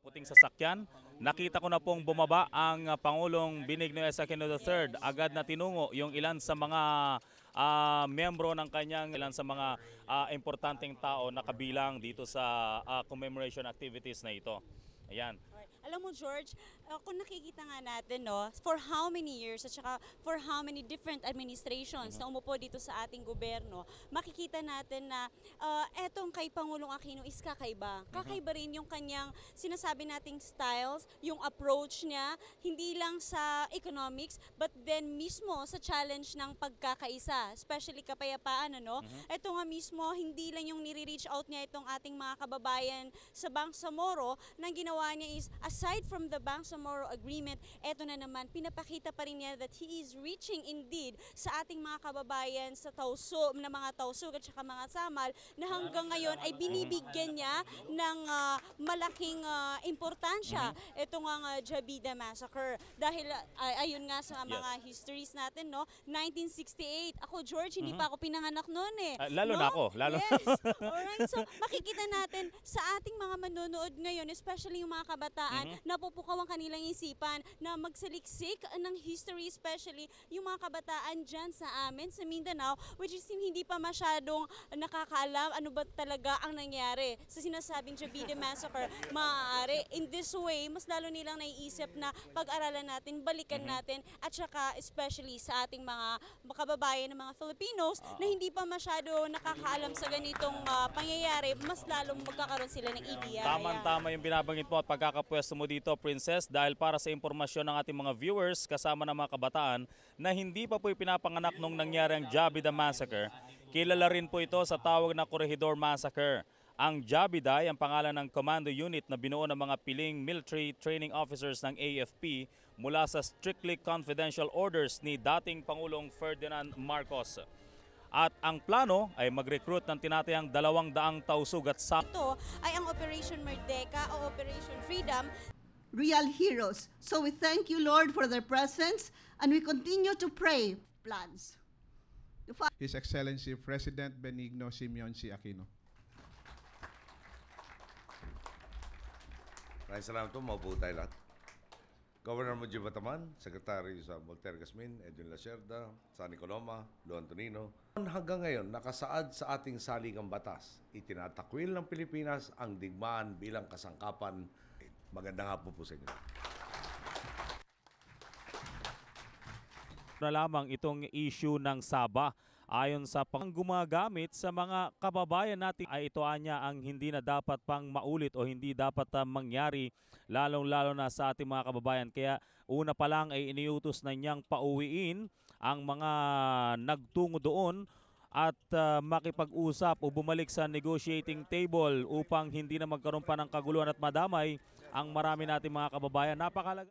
puting sasakyan. Nakita ko na pong bumaba ang Pangulong Benigno S. Aquino III. Agad na tinungo yung ilan sa mga miyembro ng kanyang, ilan sa mga importanteng tao na kabilang dito sa commemoration activities na ito. Ayan. Alam mo, George, kung nakikita nga natin, no, for how many years at saka for how many different administrations na umupo dito sa ating gobyerno, makikita natin na etong kay Pangulong Aquino is kakaiba. Kakaiba rin yung kanyang sinasabi nating styles, yung approach niya, hindi lang sa economics, but then mismo sa challenge ng pagkakaisa, especially kapayapaan, ano? Ito nga mismo, hindi lang yung nire-reach out niya itong ating mga kababayan sa Bangsamoro, nang ginawa niya is, aside from the Bangsamoro Agreement, eto na naman, pinapakita pa rin niya that he is reaching indeed sa ating mga kababayan sa Tausug, na mga Tausug at saka mga Samal, na hanggang ngayon ay binibigyan niya ng malaking importansya itong Jabida Massacre. Dahil ayun nga sa mga histories natin, no, 1968, ako George, hindi pa ako pinanganak noon eh. Lalo no? na ako. Lalo. Yes. Alright, so makikita natin sa ating mga manonood ngayon, especially yung mga kabataan, napupukaw ang kanilang isipan na magsaliksik ng history, especially yung mga kabataan dyan sa amin, sa Mindanao, which is hindi pa masyadong nakakaalam ano ba talaga ang nangyari sa sinasabing Jabida Massacre. Maaari, in this way, mas lalo nilang naiisip na pag-aralan natin, balikan natin, at saka especially sa ating mga kababayan ng mga Filipinos na hindi pa masyado nakakaalam sa ganitong pangyayari, mas lalong magkakaroon sila ng ideya. Tama yung binabanggit mo at pagkakapwesto mo dito, Princess, dahil para sa impormasyon ng ating mga viewers kasama ng mga kabataan na hindi pa po ipinapanganak nung nangyari ang Jabida Massacre, kilala rin po ito sa tawag na Corregidor Massacre. Ang Jabida ay ang pangalan ng commando unit na binuo ng mga piling military training officers ng AFP mula sa strictly confidential orders ni dating Pangulong Ferdinand Marcos. At ang plano ay mag-recruit ng tinatayang 200 Tausug at Ito ay ang Operation Merdeka o Operation Freedom. Real heroes. So we thank you, Lord, for their presence, and we continue to pray plans. His Excellency President Benigno Simeon C. Aquino. Maraming salamat po, maupo tayo lahat. Governor Mujib Bataman, Secretary sa Voltaire Gasmin, Edwin Lacerda, San Nicoloma, Lo Antonino. Hanggang ngayon, nakasaad sa ating saligang batas, itinatakwil ng Pilipinas ang digmaan bilang kasangkapan. Magandang hapon po sa inyo. na lamang itong issue ng Saba. Ayon sa gumagamit sa mga kababayan natin ay ito anya ang hindi na dapat pang maulit o hindi dapat mangyari lalong-lalo na sa ating mga kababayan. Kaya una pa lang ay iniutos na niyang pauwiin ang mga nagtungo doon at makipag-usap o bumalik sa negotiating table upang hindi na magkaroon pa ng kaguluhan at madamay ang marami nating mga kababayan. Napakalaga.